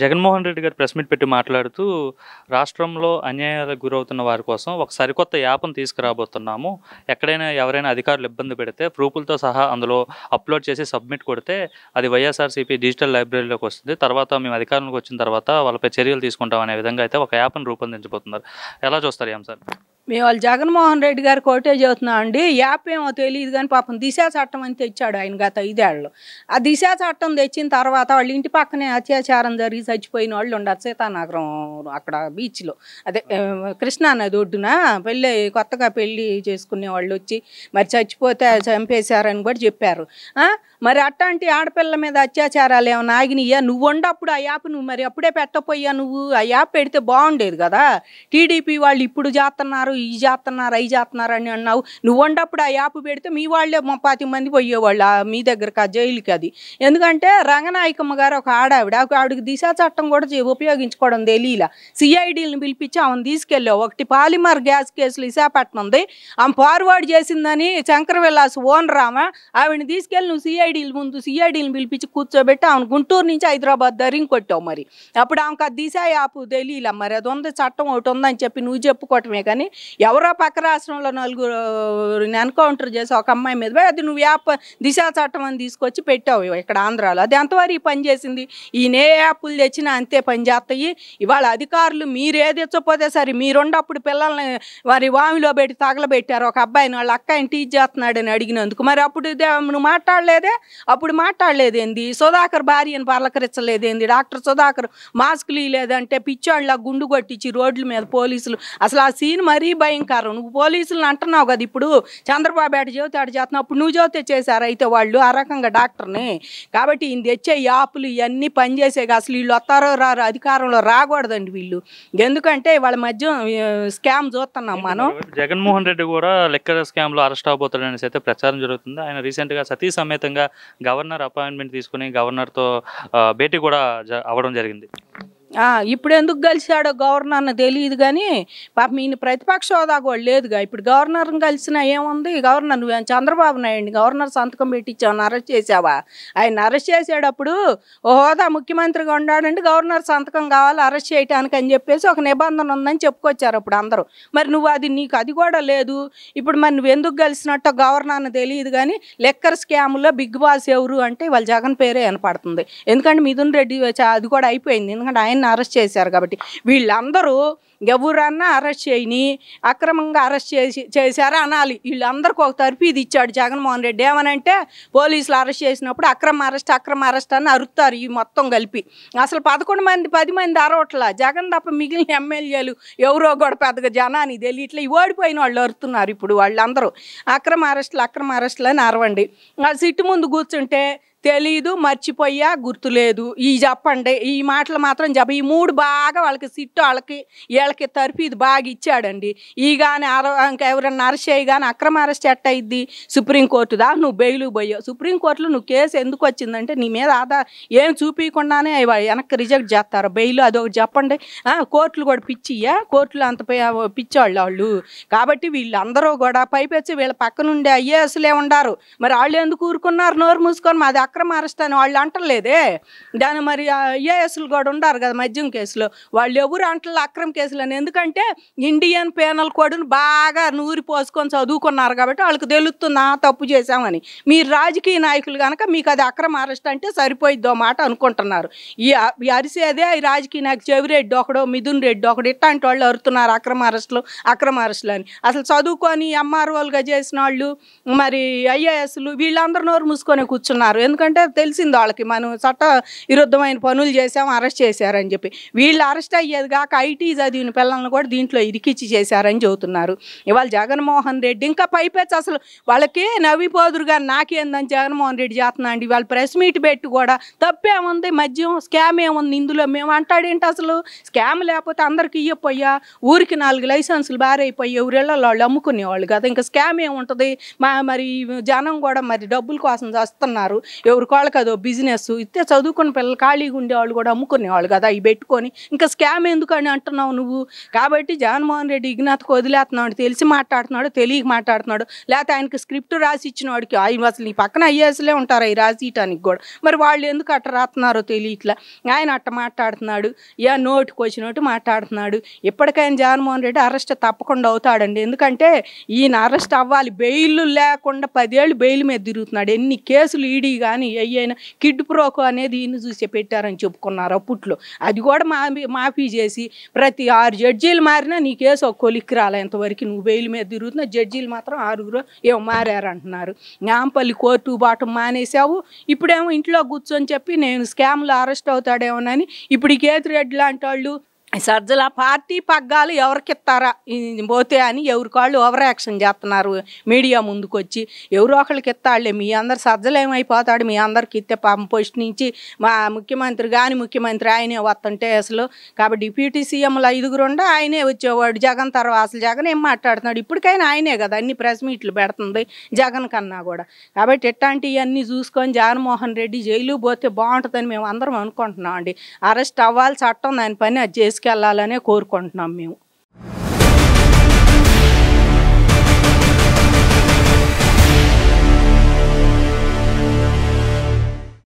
జగన్మోహన్ రెడ్డి గారు press meet పెట్టి మాట్లాడుతూ రాష్ట్రంలో అన్యాయాలకు గురవుతున్న వారి కోసం ఒక సరికొత్త యాప్ను తీసుకురాబోతున్నాము. ఎక్కడైనా ఎవరైనా అధికారులు ఇబ్బంది పెడితే ప్రూఫ్‌లతో సహా అందులో అప్‌లోడ్ చేసి సబ్మిట్ కొడితే అది వైఎస్ఆర్‌సీపీ డిజిటల్ లైబ్రరీలోకి వస్తుంది. తర్వాత మేము అధికారంలోకి వచ్చిన తర్వాత వాళ్ళపై చర్యలు తీసుకుంటాం అనే విధంగా అయితే ఒక యాప్‌ను రూపొందించబోతున్నారు. ఎలా చూస్తారు ఈ అంశాన్ని? మేము వాళ్ళు జగన్మోహన్ రెడ్డి గారికి ఒకటే చెబుతున్నాం అండి. యాప్ ఏమో తెలియదు కానీ పాపం దిశ చట్టం అని తెచ్చాడు ఆయన గత 5 ఏళ్లలో. ఆ దిశ చట్టం తెచ్చిన తర్వాత వాళ్ళ ఇంటి పక్కనే అత్యాచారం జరిగి చచ్చిపోయిన వాళ్ళు ఉండరు సీతానగరం అక్కడ బీచ్లో, అదే కృష్ణా నది ఒడ్డున కొత్తగా పెళ్ళి చేసుకునే వాళ్ళు వచ్చి మరి చచ్చిపోతే చంపేశారని కూడా చెప్పారు. మరి అట్లాంటి ఆడపిల్ల మీద అత్యాచారాలు ఏమైనా ఆగినాయా? నువ్వు ఉండప్పుడు ఆ యాప్ నువ్వు మరి అప్పుడే పెట్టపోయా? నువ్వు ఆ యాప్ పెడితే బాగుండేది కదా. టీడీపీ వాళ్ళు ఇప్పుడు చేస్తున్నారు, ఈ చేస్తున్నారు, అవి చేస్తున్నారు అని అన్నావు. నువ్వు ఉండప్పుడు ఆ యాప్ పెడితే మీ వాళ్ళే 30 మంది పోయేవాళ్ళు మీ దగ్గరకు ఆ జైలుకి. అది ఎందుకంటే రంగనాయకమ్మ గారు ఒక ఆవిడకి దిశ చట్టం కూడా ఉపయోగించుకోవడం తెలియలా. సిఐడీలను పిలిపించి ఆమెను తీసుకెళ్ళావు. ఒకటి పాలిమర్ గ్యాస్ కేసులు విశాఖపట్నంది, ఆమె ఫార్వర్డ్ చేసిందని శంకర విలాస్ ఓనర్ ఆవిడని తీసుకెళ్ళి నువ్వు సిఐడీలను పిలిపించి కూర్చోబెట్టి ఆమెను గుంటూరు నుంచి హైదరాబాద్ దరిని కొట్టావు. మరి అప్పుడు ఆమెకు ఆ దిశ యాప్ తెలియలా. మరి అది ఉంది, చట్టం ఒకటి ఉందని చెప్పి నువ్వు చెప్పుకోవటమే కానీ ఎవరో పక్క రాష్ట్రంలో 4 ఎన్కౌంటర్ చేసి ఒక అమ్మాయి మీద అది నువ్వు యాప్ దిశ చట్టం అని తీసుకొచ్చి పెట్టావు ఇక్కడ ఆంధ్రాలో. అది ఎంతవరకు పని చేసింది? ఈ యాప్లు తెచ్చినా అంతే పని చేస్తాయి. ఇవాళ అధికారులు మీరు ఏది తెచ్చపోతే సరే మీరుండప్పుడు పిల్లల్ని వారి వామిలో పెట్టి తగలబెట్టారు. ఒక అబ్బాయిని వాళ్ళ అక్కాయిని టీచ్ చేస్తున్నాడని అడిగినందుకు. మరి అప్పుడు నువ్వు మాట్లాడలేదే? అప్పుడు మాట్లాడలేదేంది? సుధాకర్ భార్యను పలకరించలేదేంది? డాక్టర్ సుధాకర్ మాస్కులు లేదంటే పిచ్చోళ్ళ గుండు కొట్టించి రోడ్ల మీద పోలీసులు. అసలు ఆ సీన్ మరీ భయంకరం. నువ్వు పోలీసులను అంటున్నావు కదా, ఇప్పుడు చంద్రబాబు ఏట చెబితే ఆడ చేస్తున్నావు, అప్పుడు నువ్వు చెబితే చేశారు అయితే వాళ్ళు ఆ రకంగా డాక్టర్ని. కాబట్టి ఈయన తెచ్చే యాప్లు ఇవన్నీ పనిచేసేగా. అసలు వీళ్ళు వస్తారో రారు, అధికారంలో రాకూడదండి వీళ్ళు. ఎందుకంటే వాళ్ళ మధ్య స్కామ్ చూస్తున్నాం మనం. జగన్మోహన్ రెడ్డి కూడా లెక్కర్ స్కామ్లో అరెస్ట్ అవబోతాడనేసి అయితే ప్రచారం జరుగుతుంది. ఆయన రీసెంట్గా సతీ సమేతంగా గవర్నర్ అపాయింట్మెంట్ తీసుకుని గవర్నర్తో భేటీ కూడా అవ్వడం జరిగింది. ఇప్పుడు ఎందుకు కలిశాడో గవర్నర్ని తెలియదు కానీ పాపం ఈయన ప్రతిపక్ష హోదా కూడా లేదుగా. ఇప్పుడు గవర్నర్ని కలిసినా ఏముంది? గవర్నర్ నువ్వు చంద్రబాబు నాయుడు గవర్నర్ సంతకం పెట్టించావు, అరెస్ట్ చేసావా? ఆయన అరెస్ట్ చేసేటప్పుడు ఓ హోదా ముఖ్యమంత్రిగా ఉన్నాడంటే గవర్నర్ సంతకం కావాలి అరెస్ట్ చేయడానికి అని చెప్పేసి ఒక నిబంధన ఉందని చెప్పుకొచ్చారు అప్పుడు అందరూ. మరి నువ్వు నీకు అది కూడా లేదు. ఇప్పుడు మరి నువ్వు ఎందుకు కలిసినట్టు గవర్నర్ని తెలియదు కానీ లెక్కర్ స్కామ్లో బిగ్ బాస్ ఎవరు అంటే వాళ్ళ జగన్ పేరే వినపడుతుంది. ఎందుకంటే మిథున్ రెడ్డి అది కూడా అయిపోయింది, ఎందుకంటే ఆయన అరెస్ట్ చేశారు కాబట్టి. వీళ్ళందరూ ఎవరన్నా అరెస్ట్ చేయని అక్రమంగా అరెస్ట్ చేశారా అనాలి. వీళ్ళందరికీ ఒక తరఫీది ఇచ్చాడు జగన్మోహన్ రెడ్డి. ఏమనంటే పోలీసులు అరెస్ట్ చేసినప్పుడు అక్రమ అరెస్ట్ అని అరుస్తారు ఈ మొత్తం కలిపి. అసలు 11 మంది 10 మంది అరవట్లా. జగన్ తప్ప మిగిలిన ఎమ్మెల్యేలు ఎవరో కూడా పెద్దగా జనానికి తెలియట్లే. ఓడిపోయిన వాళ్ళు అరుతున్నారు ఇప్పుడు వాళ్ళందరూ. అక్రమ అరెస్టులు అని అరవండి. సిట్టు ముందు కూర్చుంటే తెలీదు, మర్చిపోయా, గుర్తులేదు, ఈ చెప్పండి ఈ మాటలు మాత్రం ఈ 3 బాగా వాళ్ళకి సిట్టు వీళ్ళకి తరఫీది బాగా ఇచ్చాడండి. ఈ కానీ ఇంకా ఎవరన్నా అరెస్ట్ చేయి కానీ అక్రమ అరెస్ట్ ఎట్ట అయింది? సుప్రీంకోర్టు నువ్వు బెయిలు పోయావు. సుప్రీంకోర్టులో నువ్వు కేసు ఎందుకు వచ్చిందంటే నీ మీద ఏం చూపించకుండానే వెనక్కి రిజెక్ట్ చేస్తారు బెయిల్. అదొకటి చెప్పండి. కోర్టులు కూడా పిచ్చియ్యా? కోర్టులు అంత పిచ్చోళ్ళు వాళ్ళు. కాబట్టి వీళ్ళందరూ కూడా పైపెచ్చి వీళ్ళ పక్కనుండే ఐఏఎస్లే ఉండారు. మరి వాళ్ళు ఎందుకు ఊరుకున్నారు? నోరు మూసుకొని మాది అక్రమ అరెస్ట్ అని వాళ్ళు అంటలేదే. దాని మరి ఐఏఎస్లు కూడా ఉండారు కదా మద్యం కేసులో. వాళ్ళు ఎవరు అంటలే అక్రమ కేసులు అని. ఎందుకంటే ఇండియన్ పేనల్ కోడ్ను బాగా నూరి పోసుకొని చదువుకున్నారు కాబట్టి వాళ్ళకి తెలుస్తుందా తప్పు చేశామని. మీరు రాజకీయ నాయకులు కనుక మీకు అది అక్రమ అరెస్ట్ అంటే సరిపోయిద్దో మాట అనుకుంటున్నారు. ఈ అరిసేదే ఈ రాజకీయ నాయకు చెవిరెడ్డి ఒకడు, మిథున్ రెడ్డి ఒకడు, ఇట్లాంటి వాళ్ళు అరుతున్నారు అక్రమ అరెస్టులు అని. అసలు చదువుకొని ఎంఆర్ఓలుగా చేసిన వాళ్ళు మరి ఐఏఎస్లు వీళ్ళందరూ నోరు మూసుకొని కూర్చున్నారు. ఎందుకంటే తెలిసింది వాళ్ళకి మనం చట్ట విరుద్ధమైన పనులు చేసాము, అరెస్ట్ చేశారని చెప్పి. వీళ్ళు అరెస్ట్ అయ్యేది కాక ఐటీ చదివిన పిల్లలను కూడా దీంట్లో ఇరికిచ్చి చేశారని చెబుతున్నారు ఇవాళ జగన్మోహన్ రెడ్డి. ఇంకా పైపెచ్చి అసలు వాళ్ళకి నవ్విపోదురు కానీ నాకేందని జగన్మోహన్ రెడ్డి చేస్తున్నా అండి. వాళ్ళు ప్రెస్ మీట్ పెట్టి కూడా తప్పేముంది, మద్యం స్కామ్ ఏముంది ఇందులో మేము అంటాడేంటి? అసలు స్కామ్ లేకపోతే అందరికి ఇయ్యపోయా, ఊరికి 4 లైసెన్సులు బారైపోయి ఎవరిళ్ళలో వాళ్ళు అమ్ముకునేవాళ్ళు కదా. ఇంకా స్కామ్ ఏముంటుంది? మరి జనం కూడా మరి డబ్బుల కోసం వస్తున్నారు. ఎవరికాళ్ళకి అదో బిజినెస్ ఇస్తే చదువుకున్న పిల్లలు ఖాళీగా ఉండేవాళ్ళు కూడా అమ్ముకునేవాళ్ళు కదా అవి పెట్టుకొని ఇంకా స్కామ్ ఎందుకని అంటున్నావు నువ్వు. కాబట్టి జగన్మోహన్ రెడ్డి ఇగ్నాథ్కి వదిలేస్తున్నాడు, తెలిసి మాట్లాడుతున్నాడు, తెలియక మాట్లాడుతున్నాడు, లేకపోతే ఆయనకి స్క్రిప్ట్ రాసి ఇచ్చిన వాడికి ఆయన అసలు ఈ పక్కన ఐఏఎస్లే ఉంటారు అవి రాసియటానికి కూడా, మరి వాళ్ళు ఎందుకు అట్ట రాస్తున్నారో తెలియట్లా. ఆయన అట్ట మాట్లాడుతున్నాడు, నోటికి వచ్చినట్టు మాట్లాడుతున్నాడు. ఇప్పటికైనా జగన్మోహన్ రెడ్డి అరెస్ట్ తప్పకుండా అవుతాడండి. ఎందుకంటే ఈయన అరెస్ట్ అవ్వాలి, బెయిల్ లేకుండా 10 ఏళ్ళు బెయిల్ మీద తిరుగుతున్నాడు. ఎన్ని కేసులు ఈడీ కానీ అయినా కిడ్ ప్రోకో అనేది ఈయన చూసి పెట్టారని చెప్పుకున్నారు అప్పట్లో. అది కూడా మాఫీ చేసి ప్రతి 6 జడ్జీలు మారినా నీ కేసు ఒక కొలిక్కి రాలే. ఇంతవరకు నువ్వు బెయిల్ మీద తిరుగుతున్న జడ్జీలు మాత్రం 6 ఏమో మారారంటున్నారు. నాంపల్లి కోర్టు బాటం మానేసావు, ఇప్పుడేమో ఇంట్లో కూర్చొని చెప్పి నేను స్కామ్లో అరెస్ట్ అవుతాడేమోనని ఇప్పుడు ఈ కేతిరెడ్డి లాంటి వాళ్ళు సజ్జల పార్టీ పగ్గాలు ఎవరికి ఇస్తారా పోతే అని ఎవరికాళ్ళు ఓవర్ యాక్షన్ చేస్తున్నారు మీడియా ముందుకు వచ్చి. ఎవరో ఒకళ్ళకి ఇస్తాడులే, మీ అందరు సజ్జలు ఏమైపోతాడు, మీ అందరికి ఇస్తే పాపం పోస్ట్ నుంచి మా ముఖ్యమంత్రి కానీ ముఖ్యమంత్రి ఆయనే వస్తుంటే అసలు. కాబట్టి డిప్యూటీ సీఎంలు 5 ఉండే ఆయనే వచ్చేవాడు. జగన్ తర్వాత అసలు జగన్ ఏం మాట్లాడుతున్నాడు, ఇప్పటికైనా ఆయనే కదా అన్ని ప్రెస్ మీట్లు పెడుతుంది జగన్ కన్నా కూడా. కాబట్టి ఇట్లాంటివన్నీ చూసుకొని జగన్మోహన్ రెడ్డి జైలు పోతే బాగుంటుందని మేము అందరం అనుకుంటున్నాం అండి. అరెస్ట్ అవ్వాలి, చట్టం దాని పని అది చేసుకెళ్లాలనే కోరుకుంటున్నాం మేము.